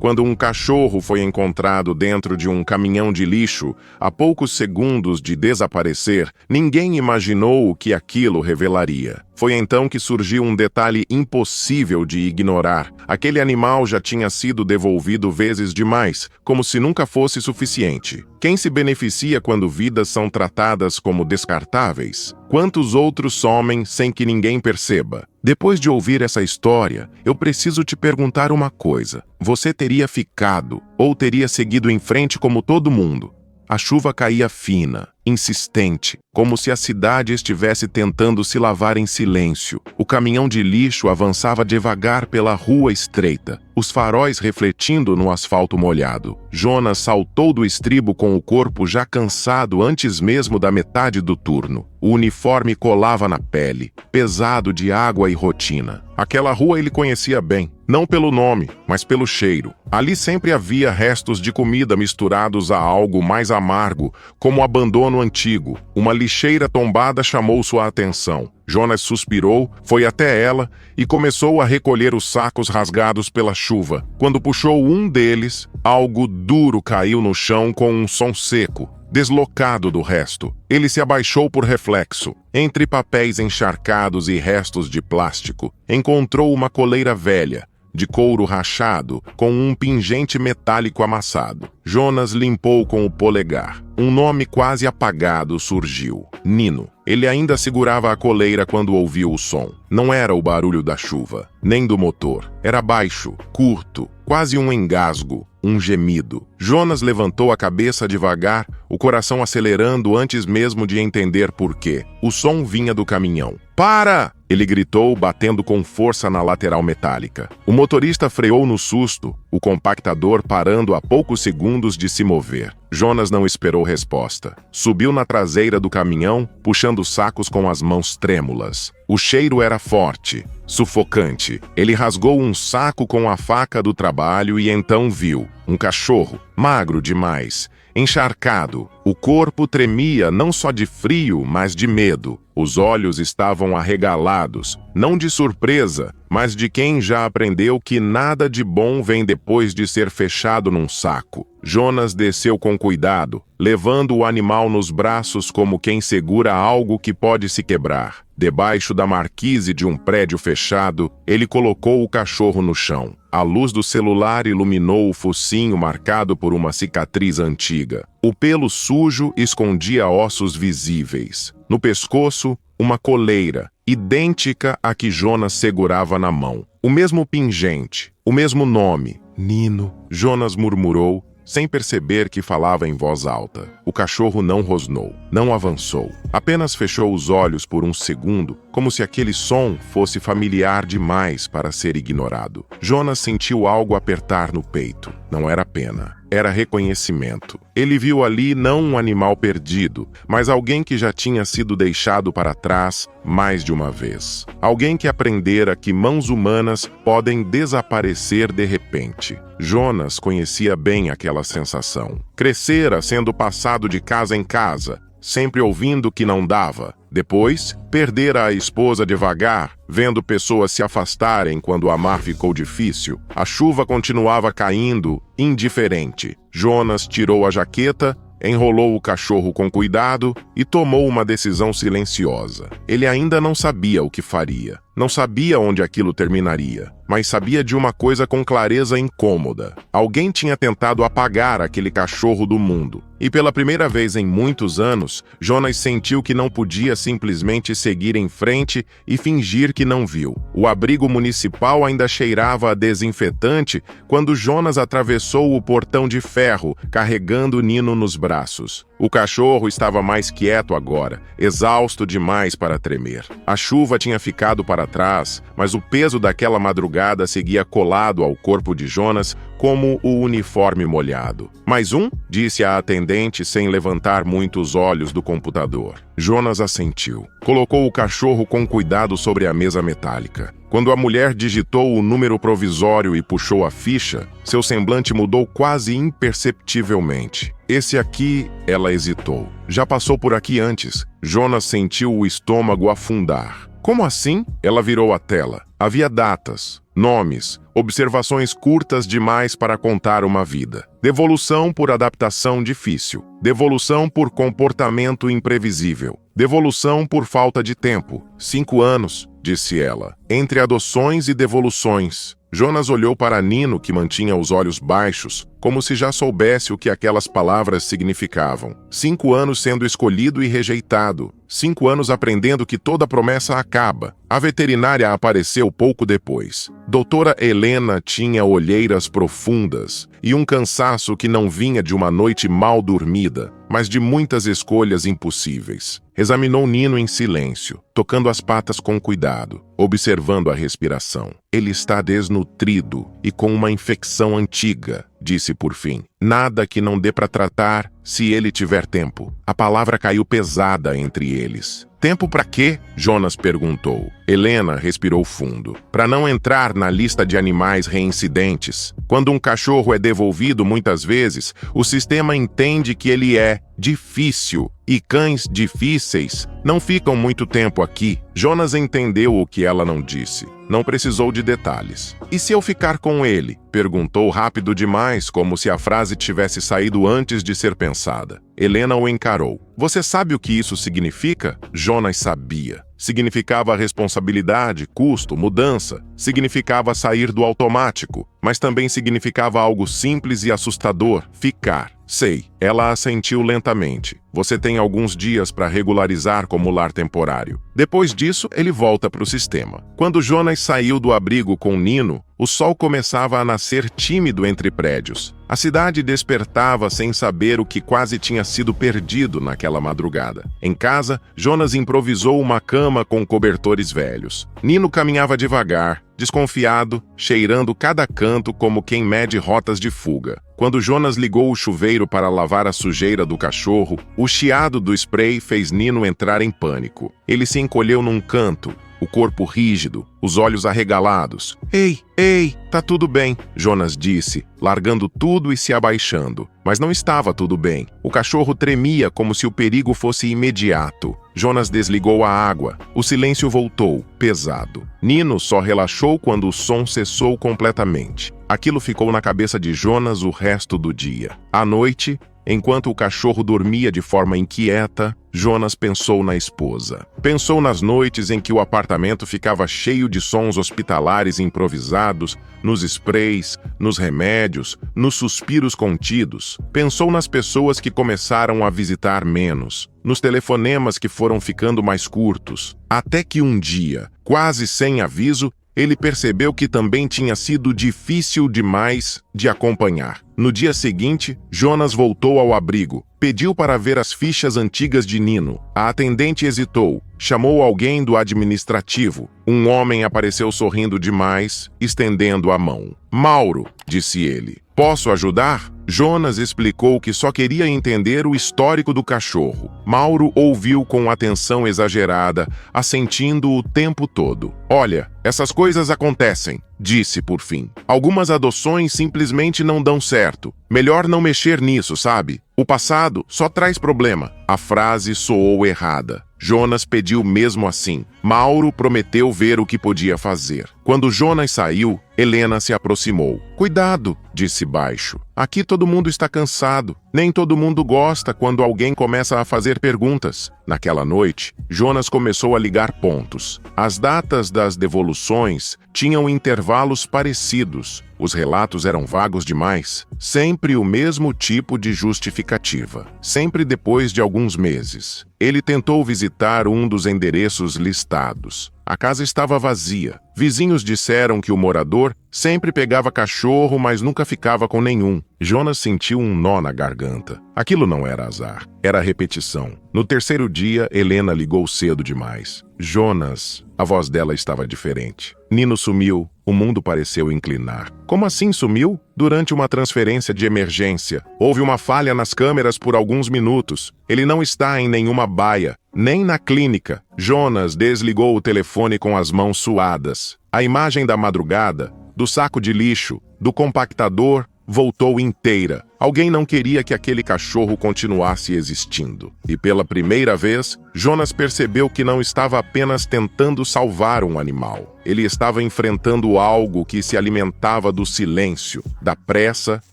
quando um cachorro foi encontrado dentro de um caminhão de lixo, a poucos segundos de desaparecer, ninguém imaginou o que aquilo revelaria. Foi então que surgiu um detalhe impossível de ignorar. Aquele animal já tinha sido devolvido vezes demais, como se nunca fosse suficiente. Quem se beneficia quando vidas são tratadas como descartáveis? Quantos outros somem sem que ninguém perceba? Depois de ouvir essa história, eu preciso te perguntar uma coisa. Você teria ficado ou teria seguido em frente como todo mundo? A chuva caía fina, insistente, como se a cidade estivesse tentando se lavar em silêncio. O caminhão de lixo avançava devagar pela rua estreita, os faróis refletindo no asfalto molhado. Jonas saltou do estribo com o corpo já cansado antes mesmo da metade do turno. O uniforme colava na pele, pesado de água e rotina. Aquela rua ele conhecia bem, não pelo nome, mas pelo cheiro. Ali sempre havia restos de comida misturados a algo mais amargo, como abandono antigo. Uma lixeira tombada chamou sua atenção. Jonas suspirou, foi até ela e começou a recolher os sacos rasgados pela chuva. Quando puxou um deles, algo duro caiu no chão com um som seco, deslocado do resto. Ele se abaixou por reflexo. Entre papéis encharcados e restos de plástico, encontrou uma coleira velha, de couro rachado, com um pingente metálico amassado. Jonas limpou com o polegar. Um nome quase apagado surgiu: Nino. Ele ainda segurava a coleira quando ouviu o som. Não era o barulho da chuva, nem do motor. Era baixo, curto, quase um engasgo, um gemido. Jonas levantou a cabeça devagar, o coração acelerando antes mesmo de entender por quê. O som vinha do caminhão. "Para!" ele gritou, batendo com força na lateral metálica. O motorista freou no susto, o compactador parando a poucos segundos de se mover. Jonas não esperou resposta. Subiu na traseira do caminhão, puxando sacos com as mãos trêmulas. O cheiro era forte, sufocante. Ele rasgou um saco com a faca do trabalho e então viu um cachorro, magro demais, encharcado. O corpo tremia não só de frio, mas de medo. Os olhos estavam arregalados, não de surpresa, mas de quem já aprendeu que nada de bom vem depois de ser fechado num saco. Jonas desceu com cuidado, levando o animal nos braços como quem segura algo que pode se quebrar. Debaixo da marquise de um prédio fechado, ele colocou o cachorro no chão. A luz do celular iluminou o focinho marcado por uma cicatriz antiga. O pelo sujo escondia ossos visíveis. No pescoço, uma coleira, idêntica à que Jonas segurava na mão. O mesmo pingente, o mesmo nome. Nino, Jonas murmurou, sem perceber que falava em voz alta. O cachorro não rosnou, não avançou. Apenas fechou os olhos por um segundo, como se aquele som fosse familiar demais para ser ignorado. Jonas sentiu algo apertar no peito. Não era pena, era reconhecimento. Ele viu ali não um animal perdido, mas alguém que já tinha sido deixado para trás mais de uma vez. Alguém que aprendera que mãos humanas podem desaparecer de repente. Jonas conhecia bem aquela sensação. Crescera sendo passado de casa em casa, sempre ouvindo que não dava. Depois, perdera a esposa devagar, vendo pessoas se afastarem quando amar ficou difícil. A chuva continuava caindo, indiferente. Jonas tirou a jaqueta, enrolou o cachorro com cuidado e tomou uma decisão silenciosa. Ele ainda não sabia o que faria. Não sabia onde aquilo terminaria, mas sabia de uma coisa com clareza incômoda. Alguém tinha tentado apagar aquele cachorro do mundo. E pela primeira vez em muitos anos, Jonas sentiu que não podia simplesmente seguir em frente e fingir que não viu. O abrigo municipal ainda cheirava a desinfetante quando Jonas atravessou o portão de ferro, carregando Nino nos braços. O cachorro estava mais quieto agora, exausto demais para tremer. A chuva tinha ficado para trás, mas o peso daquela madrugada seguia colado ao corpo de Jonas como o uniforme molhado. "Mais um?" disse a atendente sem levantar muito os olhos do computador. Jonas assentiu. Colocou o cachorro com cuidado sobre a mesa metálica. Quando a mulher digitou o número provisório e puxou a ficha, seu semblante mudou quase imperceptivelmente. "Esse aqui", ela hesitou. "Já passou por aqui antes." Jonas sentiu o estômago afundar. "Como assim?" Ela virou a tela. Havia datas, nomes, observações curtas demais para contar uma vida. Devolução por adaptação difícil. Devolução por comportamento imprevisível. Devolução por falta de tempo. 5 anos, disse ela. Entre adoções e devoluções. Jonas olhou para Nino, que mantinha os olhos baixos, como se já soubesse o que aquelas palavras significavam. 5 anos sendo escolhido e rejeitado. 5 anos aprendendo que toda promessa acaba. A veterinária apareceu pouco depois. Doutora Helena tinha olheiras profundas e um cansaço que não vinha de uma noite mal dormida, mas de muitas escolhas impossíveis. Examinou Nino em silêncio, tocando as patas com cuidado, observando a respiração. Ele está desnutrido e com uma infecção antiga, disse por fim. Nada que não dê para tratar se ele tiver tempo. A palavra caiu pesada entre eles. Tempo para quê? Jonas perguntou. Helena respirou fundo. Para não entrar na lista de animais reincidentes. Quando um cachorro é devolvido muitas vezes, o sistema entende que ele é difícil. E cães difíceis não ficam muito tempo aqui. Jonas entendeu o que ela não disse. Não precisou de detalhes. E se eu ficar com ele? Perguntou rápido demais, como se a frase tivesse saído antes de ser pensada. Helena o encarou. Você sabe o que isso significa? Jonas sabia. Significava responsabilidade, custo, mudança. Significava sair do automático. Mas também significava algo simples e assustador: ficar. Sei. Ela assentiu lentamente. Você tem alguns dias para regularizar como lar temporário. Depois disso, ele volta para o sistema. Quando Jonas saiu do abrigo com Nino, o sol começava a nascer tímido entre prédios. A cidade despertava sem saber o que quase tinha sido perdido naquela madrugada. Em casa, Jonas improvisou uma cama com cobertores velhos. Nino caminhava devagar, desconfiado, cheirando cada canto como quem mede rotas de fuga. Quando Jonas ligou o chuveiro para lavar a sujeira do cachorro, o chiado do spray fez Nino entrar em pânico. Ele se encolheu num canto, o corpo rígido, os olhos arregalados. Ei, tá tudo bem, Jonas disse, largando tudo e se abaixando. Mas não estava tudo bem. O cachorro tremia como se o perigo fosse imediato. Jonas desligou a água. O silêncio voltou, pesado. Nino só relaxou quando o som cessou completamente. Aquilo ficou na cabeça de Jonas o resto do dia. À noite, enquanto o cachorro dormia de forma inquieta, Jonas pensou na esposa. Pensou nas noites em que o apartamento ficava cheio de sons hospitalares improvisados, nos sprays, nos remédios, nos suspiros contidos. Pensou nas pessoas que começaram a visitar menos, nos telefonemas que foram ficando mais curtos. Até que um dia, quase sem aviso, ele percebeu que também tinha sido difícil demais de acompanhar. No dia seguinte, Jonas voltou ao abrigo. Pediu para ver as fichas antigas de Nino. A atendente hesitou. Chamou alguém do administrativo. Um homem apareceu sorrindo demais, estendendo a mão. Mauro, disse ele. Posso ajudar? Jonas explicou que só queria entender o histórico do cachorro. Mauro ouviu com atenção exagerada, assentindo o tempo todo. Olha, essas coisas acontecem, disse por fim. Algumas adoções simplesmente não dão certo. Melhor não mexer nisso, sabe? O passado só traz problema. A frase soou errada. Jonas pediu mesmo assim. Mauro prometeu ver o que podia fazer. Quando Jonas saiu, Helena se aproximou. Cuidado, disse baixo. Aqui todo mundo está cansado. Nem todo mundo gosta quando alguém começa a fazer perguntas. Naquela noite, Jonas começou a ligar pontos. As datas das devoluções tinham intervalos parecidos. Os relatos eram vagos demais. Sempre o mesmo tipo de justificativa. Sempre depois de alguns meses. Ele tentou visitar um dos endereços listados. A casa estava vazia. Vizinhos disseram que o morador sempre pegava cachorro, mas nunca ficava com nenhum. Jonas sentiu um nó na garganta. Aquilo não era azar, era repetição. No terceiro dia, Helena ligou cedo demais. Jonas, a voz dela estava diferente. Nino sumiu, o mundo pareceu inclinar. Como assim sumiu? Durante uma transferência de emergência. Houve uma falha nas câmeras por alguns minutos. Ele não está em nenhuma baia, nem na clínica. Jonas desligou o telefone com as mãos suadas. A imagem da madrugada, do saco de lixo, do compactador, voltou inteira. Alguém não queria que aquele cachorro continuasse existindo. E pela primeira vez, Jonas percebeu que não estava apenas tentando salvar um animal. Ele estava enfrentando algo que se alimentava do silêncio, da pressa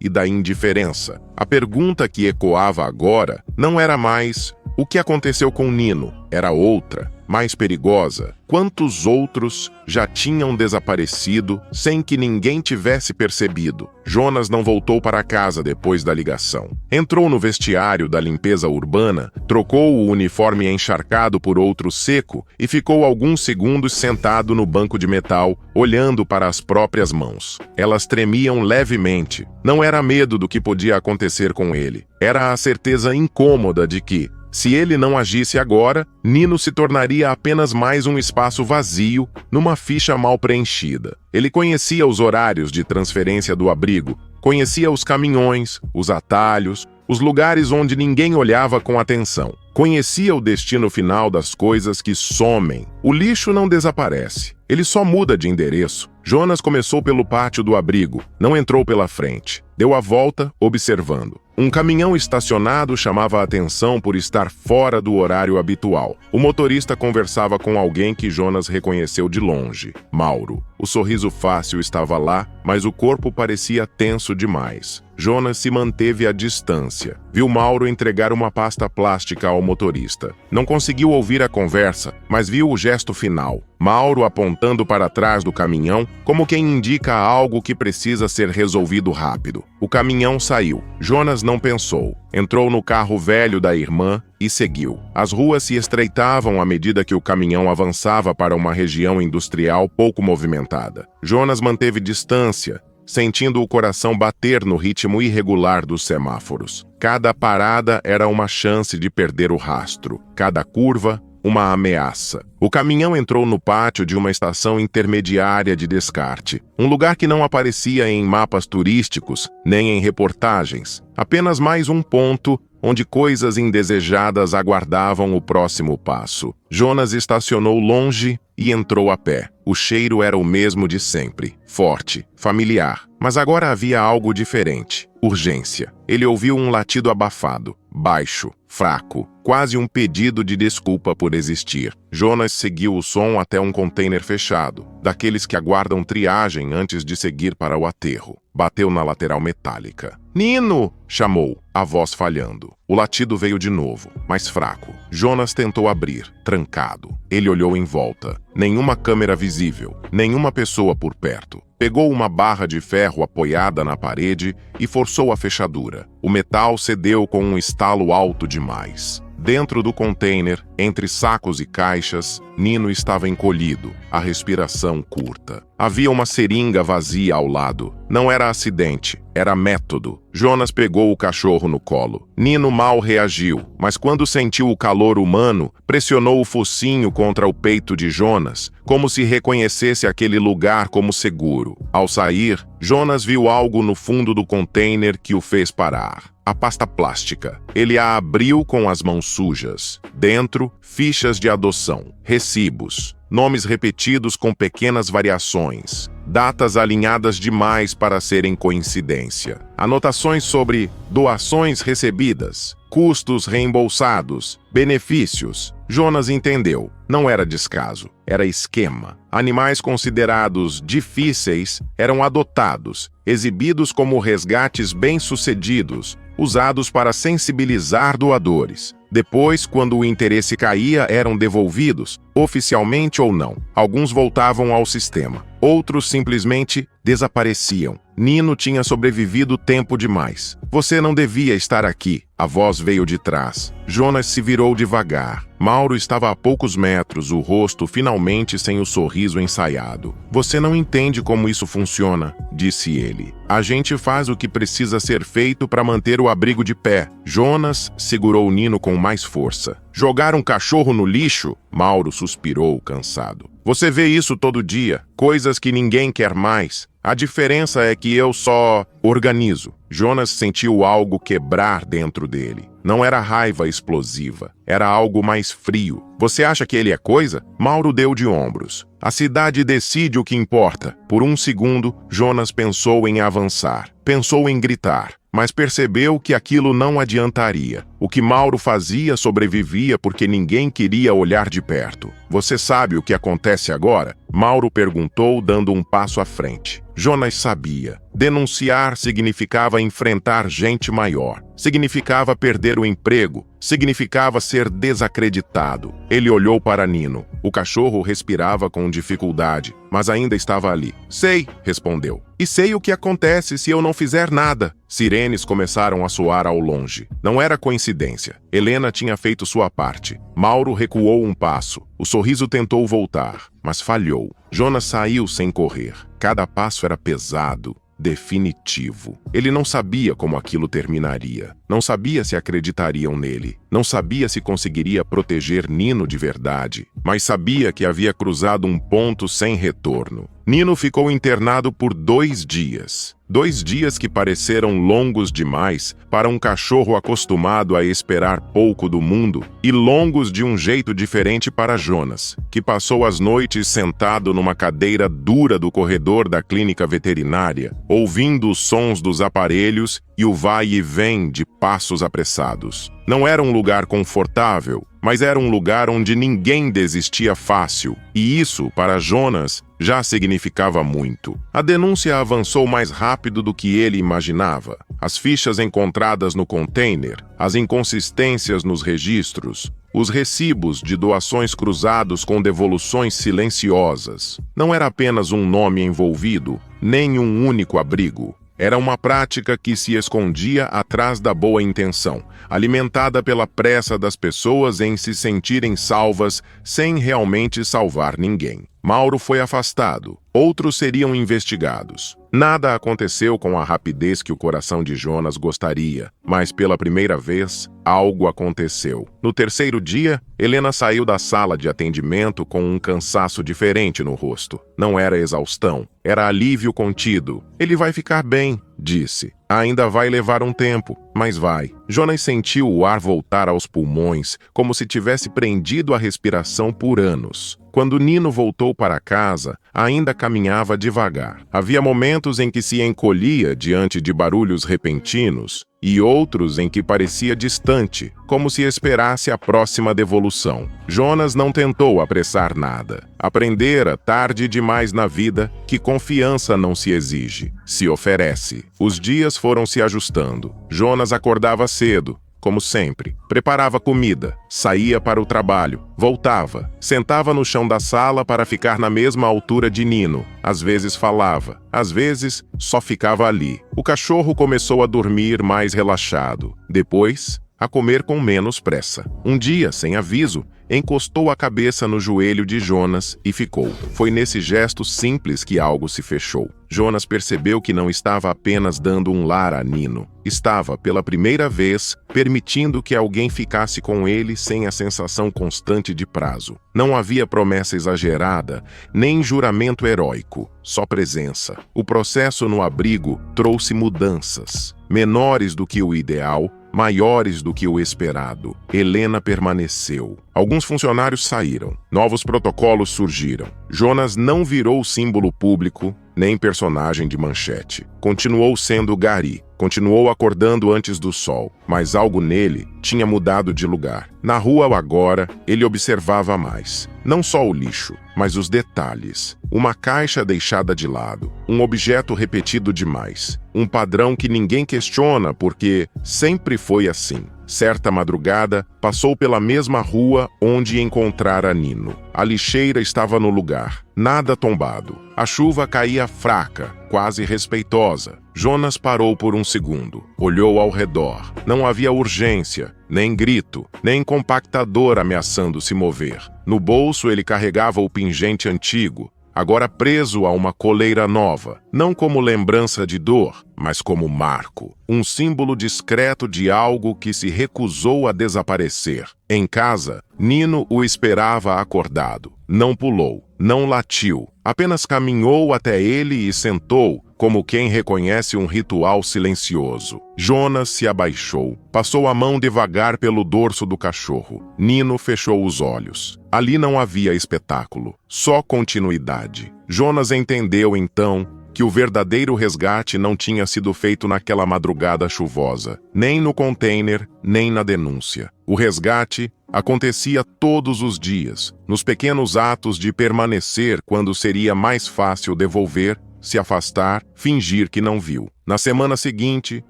e da indiferença. A pergunta que ecoava agora não era mais o que aconteceu com Nino, era outra, mais perigosa. Quantos outros já tinham desaparecido sem que ninguém tivesse percebido? Jonas não voltou para casa depois da ligação. Entrou no vestiário da limpeza urbana, trocou o uniforme encharcado por outro seco e ficou alguns segundos sentado no banco de metal, olhando para as próprias mãos. Elas tremiam levemente. Não era medo do que podia acontecer com ele. Era a certeza incômoda de que, se ele não agisse agora, Nino se tornaria apenas mais um espaço vazio numa ficha mal preenchida. Ele conhecia os horários de transferência do abrigo, conhecia os caminhões, os atalhos, os lugares onde ninguém olhava com atenção. Conhecia o destino final das coisas que somem. O lixo não desaparece, ele só muda de endereço. Jonas começou pelo pátio do abrigo, não entrou pela frente. Deu a volta, observando. Um caminhão estacionado chamava a atenção por estar fora do horário habitual. O motorista conversava com alguém que Jonas reconheceu de longe, Mauro. O sorriso fácil estava lá, mas o corpo parecia tenso demais. Jonas se manteve à distância. Viu Mauro entregar uma pasta plástica ao motorista. Não conseguiu ouvir a conversa, mas viu o gesto final. Mauro apontando para trás do caminhão, como quem indica algo que precisa ser resolvido rápido. O caminhão saiu. Jonas não pensou. Entrou no carro velho da irmã e seguiu. As ruas se estreitavam à medida que o caminhão avançava para uma região industrial pouco movimentada. Jonas manteve distância, sentindo o coração bater no ritmo irregular dos semáforos. Cada parada era uma chance de perder o rastro. Cada curva, uma ameaça. O caminhão entrou no pátio de uma estação intermediária de descarte, um lugar que não aparecia em mapas turísticos, nem em reportagens. Apenas mais um ponto onde coisas indesejadas aguardavam o próximo passo. Jonas estacionou longe e entrou a pé. O cheiro era o mesmo de sempre, forte, familiar. Mas agora havia algo diferente. Urgência. Ele ouviu um latido abafado, baixo, fraco, quase um pedido de desculpa por existir. Jonas seguiu o som até um container fechado, daqueles que aguardam triagem antes de seguir para o aterro. Bateu na lateral metálica. "Nino!" chamou, a voz falhando. O latido veio de novo, mais fraco. Jonas tentou abrir, trancado. Ele olhou em volta. Nenhuma câmera visível, nenhuma pessoa por perto. Pegou uma barra de ferro apoiada na parede e forçou a fechadura. O metal cedeu com um estalo alto demais. Dentro do container, entre sacos e caixas, Nino estava encolhido, a respiração curta. Havia uma seringa vazia ao lado. Não era acidente, era método. Jonas pegou o cachorro no colo. Nino mal reagiu, mas quando sentiu o calor humano, pressionou o focinho contra o peito de Jonas, como se reconhecesse aquele lugar como seguro. Ao sair, Jonas viu algo no fundo do container que o fez parar. A pasta plástica. Ele a abriu com as mãos sujas. Dentro, fichas de adoção, recibos, nomes repetidos com pequenas variações, datas alinhadas demais para serem coincidência. Anotações sobre doações recebidas, custos reembolsados, benefícios. Jonas entendeu. Não era descaso, era esquema. Animais considerados difíceis eram adotados, exibidos como resgates bem-sucedidos, usados para sensibilizar doadores. Depois, quando o interesse caía, eram devolvidos, oficialmente ou não. Alguns voltavam ao sistema. Outros simplesmente desapareciam. Nino tinha sobrevivido tempo demais. "Você não devia estar aqui." A voz veio de trás. Jonas se virou devagar. Mauro estava a poucos metros, o rosto finalmente sem o sorriso ensaiado. "Você não entende como isso funciona", disse ele. "A gente faz o que precisa ser feito para manter o abrigo de pé." Jonas segurou Nino com mais força. Jogar um cachorro no lixo? Mauro suspirou, cansado. Você vê isso todo dia, coisas que ninguém quer mais. A diferença é que eu só organizo. Jonas sentiu algo quebrar dentro dele. Não era raiva explosiva, era algo mais frio. Você acha que ele é coisa? Mauro deu de ombros. A cidade decide o que importa. Por um segundo, Jonas pensou em avançar. Pensou em gritar, mas percebeu que aquilo não adiantaria. O que Mauro fazia sobrevivia porque ninguém queria olhar de perto. Você sabe o que acontece agora? Mauro perguntou, dando um passo à frente. Jonas sabia. Denunciar significava enfrentar gente maior. Significava perder o emprego. Significava ser desacreditado. Ele olhou para Nino. O cachorro respirava com dificuldade, mas ainda estava ali. Sei, respondeu. E sei o que acontece se eu não fizer nada. Sirenes começaram a soar ao longe. Não era coincidência. Helena tinha feito sua parte. Mauro recuou um passo. O sorriso tentou voltar, mas falhou. Jonas saiu sem correr. Cada passo era pesado, definitivo. Ele não sabia como aquilo terminaria. Não sabia se acreditariam nele. Não sabia se conseguiria proteger Nino de verdade. Mas sabia que havia cruzado um ponto sem retorno. Nino ficou internado por 2 dias. 2 dias que pareceram longos demais para um cachorro acostumado a esperar pouco do mundo e longos de um jeito diferente para Jonas, que passou as noites sentado numa cadeira dura do corredor da clínica veterinária, ouvindo os sons dos aparelhos e o vai e vem de passos apressados. Não era um lugar confortável, mas era um lugar onde ninguém desistia fácil, e isso, para Jonas, já significava muito. A denúncia avançou mais rápido do que ele imaginava. As fichas encontradas no container, as inconsistências nos registros, os recibos de doações cruzados com devoluções silenciosas. Não era apenas um nome envolvido, nem um único abrigo. Era uma prática que se escondia atrás da boa intenção, alimentada pela pressa das pessoas em se sentirem salvas sem realmente salvar ninguém. Mauro foi afastado. Outros seriam investigados. Nada aconteceu com a rapidez que o coração de Jonas gostaria, mas pela primeira vez, algo aconteceu. No 3º dia, Helena saiu da sala de atendimento com um cansaço diferente no rosto. Não era exaustão, era alívio contido. Ele vai ficar bem, disse. Ainda vai levar um tempo, mas vai. Jonas sentiu o ar voltar aos pulmões, como se tivesse prendido a respiração por anos. Quando Nino voltou para casa, ainda caminhava devagar. Havia momentos em que se encolhia diante de barulhos repentinos e outros em que parecia distante, como se esperasse a próxima devolução. Jonas não tentou apressar nada. Aprendera, tarde demais na vida, que confiança não se exige, se oferece. Os dias foram se ajustando. Jonas acordava cedo, como sempre. Preparava comida, saía para o trabalho, voltava, sentava no chão da sala para ficar na mesma altura de Nino. Às vezes falava, às vezes só ficava ali. O cachorro começou a dormir mais relaxado. Depois, a comer com menos pressa. Um dia, sem aviso, encostou a cabeça no joelho de Jonas e ficou. Foi nesse gesto simples que algo se fechou. Jonas percebeu que não estava apenas dando um lar a Nino. Estava, pela primeira vez, permitindo que alguém ficasse com ele sem a sensação constante de prazo. Não havia promessa exagerada, nem juramento heróico, só presença. O processo no abrigo trouxe mudanças, menores do que o ideal, maiores do que o esperado. Helena permaneceu. Alguns funcionários saíram. Novos protocolos surgiram. Jonas não virou símbolo público, nem personagem de manchete. Continuou sendo Gari. Continuou acordando antes do sol, mas algo nele tinha mudado de lugar. Na rua agora, ele observava mais. Não só o lixo, mas os detalhes. Uma caixa deixada de lado, um objeto repetido demais. Um padrão que ninguém questiona porque sempre foi assim. Certa madrugada, passou pela mesma rua onde encontrara Nino. A lixeira estava no lugar, nada tombado. A chuva caía fraca, quase respeitosa. Jonas parou por um segundo, olhou ao redor. Não havia urgência, nem grito, nem compactador ameaçando se mover. No bolso ele carregava o pingente antigo, agora preso a uma coleira nova, não como lembrança de dor, mas como marco, um símbolo discreto de algo que se recusou a desaparecer. Em casa, Nino o esperava acordado. Não pulou, não latiu, apenas caminhou até ele e sentou, como quem reconhece um ritual silencioso. Jonas se abaixou, passou a mão devagar pelo dorso do cachorro. Nino fechou os olhos. Ali não havia espetáculo, só continuidade. Jonas entendeu então que o verdadeiro resgate não tinha sido feito naquela madrugada chuvosa, nem no container, nem na denúncia. O resgate acontecia todos os dias, nos pequenos atos de permanecer quando seria mais fácil devolver, se afastar, fingir que não viu. Na semana seguinte,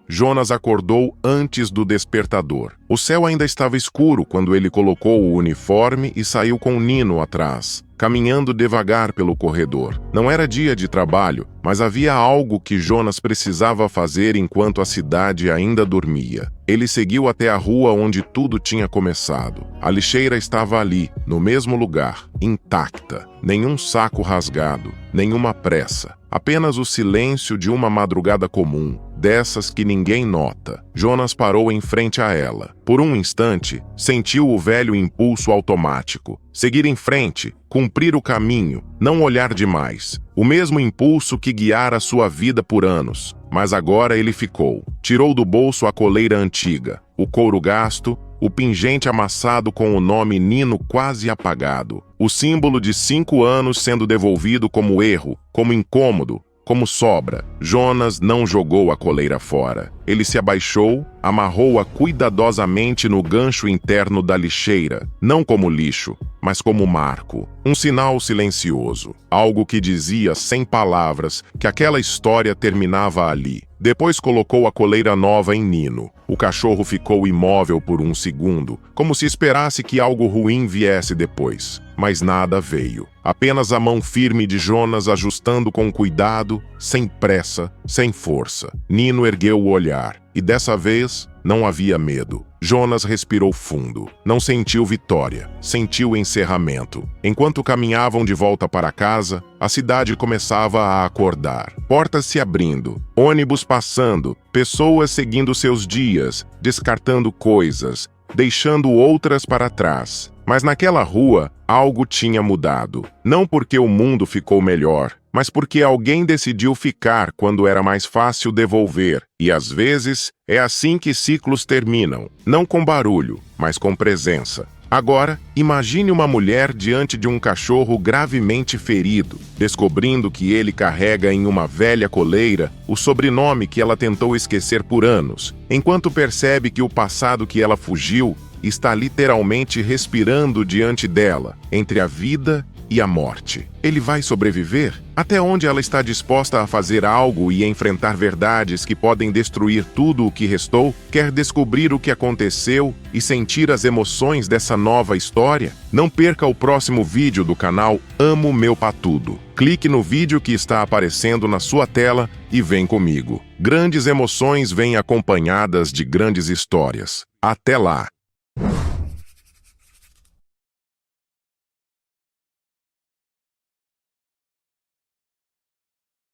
Jonas acordou antes do despertador. O céu ainda estava escuro quando ele colocou o uniforme e saiu com Nino atrás, caminhando devagar pelo corredor. Não era dia de trabalho, mas havia algo que Jonas precisava fazer enquanto a cidade ainda dormia. Ele seguiu até a rua onde tudo tinha começado. A lixeira estava ali, no mesmo lugar, intacta. Nenhum saco rasgado, nenhuma pressa. Apenas o silêncio de uma madrugada comum, dessas que ninguém nota. Jonas parou em frente a ela. Por um instante, sentiu o velho impulso automático. Seguir em frente, cumprir o caminho, não olhar demais. O mesmo impulso que guiara sua vida por anos. Mas agora ele ficou. Tirou do bolso a coleira antiga, o couro gasto, o pingente amassado com o nome Nino quase apagado. O símbolo de 5 anos sendo devolvido como erro, como incômodo, como sobra. Jonas não jogou a coleira fora. Ele se abaixou, amarrou-a cuidadosamente no gancho interno da lixeira, não como lixo, mas como marco. Um sinal silencioso, algo que dizia sem palavras que aquela história terminava ali. Depois colocou a coleira nova em Nino. O cachorro ficou imóvel por um segundo, como se esperasse que algo ruim viesse depois. Mas nada veio. Apenas a mão firme de Jonas ajustando com cuidado, sem pressa, sem força. Nino ergueu o olhar, e dessa vez não havia medo. Jonas respirou fundo. Não sentiu vitória, sentiu encerramento. Enquanto caminhavam de volta para casa, a cidade começava a acordar. Portas se abrindo, ônibus passando, pessoas seguindo seus dias, descartando coisas, deixando outras para trás. Mas naquela rua, algo tinha mudado. Não porque o mundo ficou melhor, mas porque alguém decidiu ficar quando era mais fácil devolver. E às vezes, é assim que ciclos terminam. Não com barulho, mas com presença. Agora, imagine uma mulher diante de um cachorro gravemente ferido, descobrindo que ele carrega em uma velha coleira o sobrenome que ela tentou esquecer por anos, enquanto percebe que o passado que ela fugiu está literalmente respirando diante dela, entre a vida e a morte. Ele vai sobreviver? Até onde ela está disposta a fazer algo e enfrentar verdades que podem destruir tudo o que restou? Quer descobrir o que aconteceu e sentir as emoções dessa nova história? Não perca o próximo vídeo do canal Amo Meu Patudo. Clique no vídeo que está aparecendo na sua tela e vem comigo. Grandes emoções vêm acompanhadas de grandes histórias. Até lá!